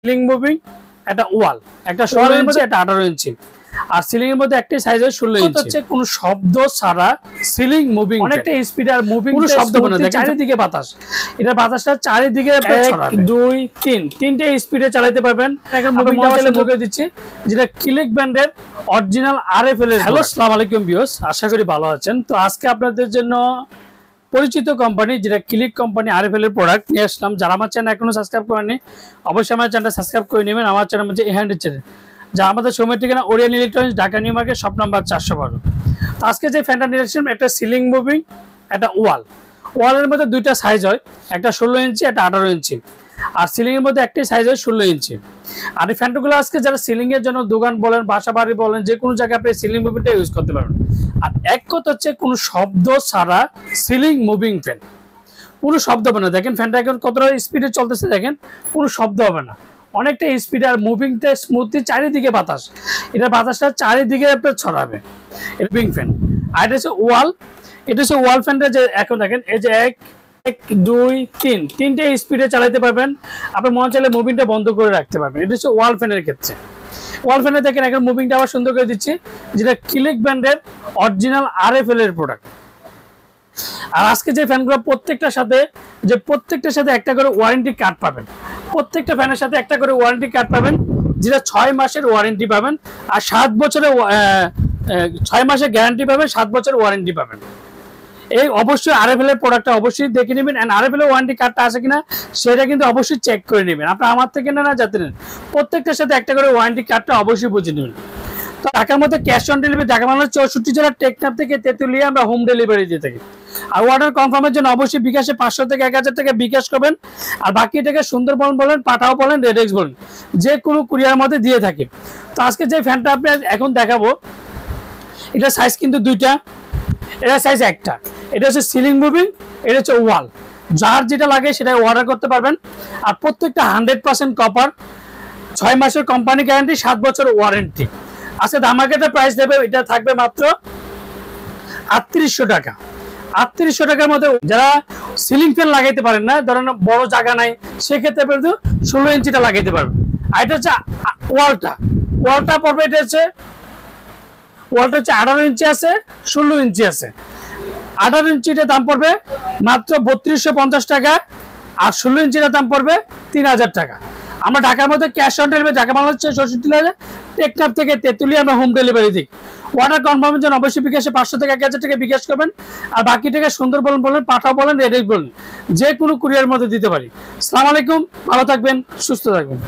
Ceiling moving, একটা ওয়াল, একটা 16 ইঞ্চি, একটা 18 ইঞ্চি। আর সিলিং এর মধ্যে একটাই সাইজ হয় 16 ইঞ্চি। হচ্ছে কোনো শব্দ ছাড়া সিলিং মুভিং, অনেকটা স্পিড আর মুভিং, কোনো শব্দ না, চারিদিকে বাতাস। এটা বাতাসটা চারিদিকে 1 2 3 তিনটে স্পিডে চালাতে পারবেন। এখন মুভিং চালাতে মুখে দিচ্ছি, যেটা ক্লিক ব্র্যান্ডের অরিজিনাল আরএফএল এর। হ্যালো, আসসালামু আলাইকুম ভিউয়ার্স, আশা করি ভালো আছেন। তো আজকে আপনাদের জন্য পরিচিত কোম্পানি যেটা ক্লিক কোম্পানি আরএফএল এর প্রোডাক্ট নিয়ে আসলাম। যারা আমার চ্যানেল এখনো সাবস্ক্রাইব করেননি অবশ্যই আমার চ্যানেলটা সাবস্ক্রাইব করে নেবেন। আমার চ্যানেল হচ্ছে হ্যান্ডের চ্যানেল, যা আমাদের সময়ের ঠিকানা Orient electronics, Dhaka new market, shop number 412। তো আজকে যে ফ্যানটা নিয়ে আসলাম, একটা সিলিং মুভিং, একটা ওয়ালের মধ্যে দুইটা সাইজ হয়, একটা 16 ইঞ্চি, একটা 18 ইঞ্চি। আর সিলিং এর মধ্যে একটাই সাইজ হয় 16 ইঞ্চি। আর এই ফ্যানগুলো আজকে যারা সিলিং এর জন্য দোকান বলেন, বাসা বাড়ি বলেন, যে কোনো জায়গায় আপনি সিলিং মুভিংটা ইউজ করতে পারবেন। আর এক কথা হচ্ছে কোনো শব্দ ছাড়া সিলিং মুভিং ফ্যান, কোনো শব্দ হবে না। দেখেন ফ্যানটা এখন কতটা স্পিডে চলতেছে, দেখেন কোনো শব্দ হবে না, অনেকটা স্পিড আর মুভিংটা স্মুথলি, চারিদিকে বাতাস। এটা বাতাসটা চারিদিকে আপনার ছড়াবে। এটা মুভিং ফ্যান। আর এটা হচ্ছে ওয়াল, এটা হচ্ছে ওয়াল ফ্যানটা। যে এখন দেখেন এই যে 1 2 3 তিনটে স্পিডে চালাতে পারবেন। আপনি মন চাইলে মুভিংটা বন্ধ করে রাখতে পারবেন। এটা হচ্ছে ওয়াল ফ্যানের ক্ষেত্রে। ওয়াল ফ্যানে দেখেন এখন মুভিংটা আবার সুন্দর করে দিচ্ছি, যেটা ক্লিক ব্র্যান্ডের অরিজিনাল আরএফএল এর প্রোডাক্ট। আর আজকে যে ফ্যানগুলো প্রত্যেকটার সাথে একটা করে ওয়ারেন্টি কার্ড পাবেন। প্রত্যেকটা ফ্যানের সাথে একটা করে ওয়ারেন্টি কার্ড পাবেন, যেটা 6 মাসের ওয়ারেন্টি পাবেন। আর 7 বছরের 6 মাসের গ্যারান্টি পাবেন, 7 বছরের ওয়ারেন্টি পাবেন। এই অবশ্যই আরএফএল এর প্রোডাক্টটা অবশ্যই দেখে নেবেন। এন্ড আরএফএল এর ওয়ারেন্টি কার্ডটা আছে কিনা সেটা কিন্তু অবশ্যই চেক করে নেবেন। আপনি আমার থেকে না যাতে নেন, প্রত্যেকটার সাথে একটা করে ওয়ারেন্টি কার্ডটা অবশ্যই বুঝে নেবেন। তো ঢাকার মধ্যে ক্যাশ অন ডেলিভারি, ঢাকা মানে 64 জেলার টেকনাফ থেকে তেতুলিয়া আমরা হোম ডেলিভারি দিয়ে থাকি। আর অর্ডার কনফার্মের জন্য অবশ্যই বিকাশে 500 থেকে 1000 টাকা বিকাশ করবেন। আর বাকি টাকা সুন্দরবন বলেন, পাঠাও বলেন, রেডেক্স বলেন, যে কোনো কুরিয়ার মধ্যে দিয়ে থাকে। তো আজকে যে ফ্যানটা আপনি এখন দেখাবো, এটা সাইজ কিন্তু দুইটা, এটা সাইজ একটা। এটা হচ্ছে সিলিং মুভিং, এটা হচ্ছে ওয়াল। যার যেটা লাগে সেটা অর্ডার করতে পারবেন। আর প্রত্যেকটা 100% কপার, 6 মাসের কোম্পানি গ্যারান্টি, 7 বছর ওয়ারেন্টি। আচ্ছা, ধামাকাটা প্রাইস দেবে, এটা থাকবে মাত্র 3800 টাকা। 3800 টাকার মধ্যে যারা সিলিং ফ্যান লাগাইতে পারেন না, ধরেন বড় জায়গা নাই, সেক্ষেত্রে কিন্তু 16 ইঞ্চিটা লাগাইতে পারবেন। আর এটা হচ্ছে ওয়ালটা পড়বে, এটা হচ্ছে ওয়ালটা হচ্ছে 18 ইঞ্চি আছে, 16 ইঞ্চি আছে। 18 ইঞ্চিটার দাম পড়বে মাত্র 3250 টাকা। আর 16 ইঞ্চিটার দাম পড়বে 3000 টাকা। আমরা ঢাকার মধ্যে ক্যাশ অন ডেলিভারি, ঢাকা মানে হচ্ছে 64 জেলা টেকনাফ থেকে তেতুলিয়া আমরা হোম ডেলিভারি দিই। অর্ডার কনফার্মের জন্য অবশ্যই বিকাশে 500 থেকে 1000 টাকা বিকাশ করবেন। আর বাকি টাকা সুন্দরবন বলেন, পাঠাও বলেন, রেডেক্স বলেন, যে কোনো কুরিয়ার মধ্যে দিতে পারি। আসসালামু আলাইকুম, ভালো থাকবেন, সুস্থ থাকবেন।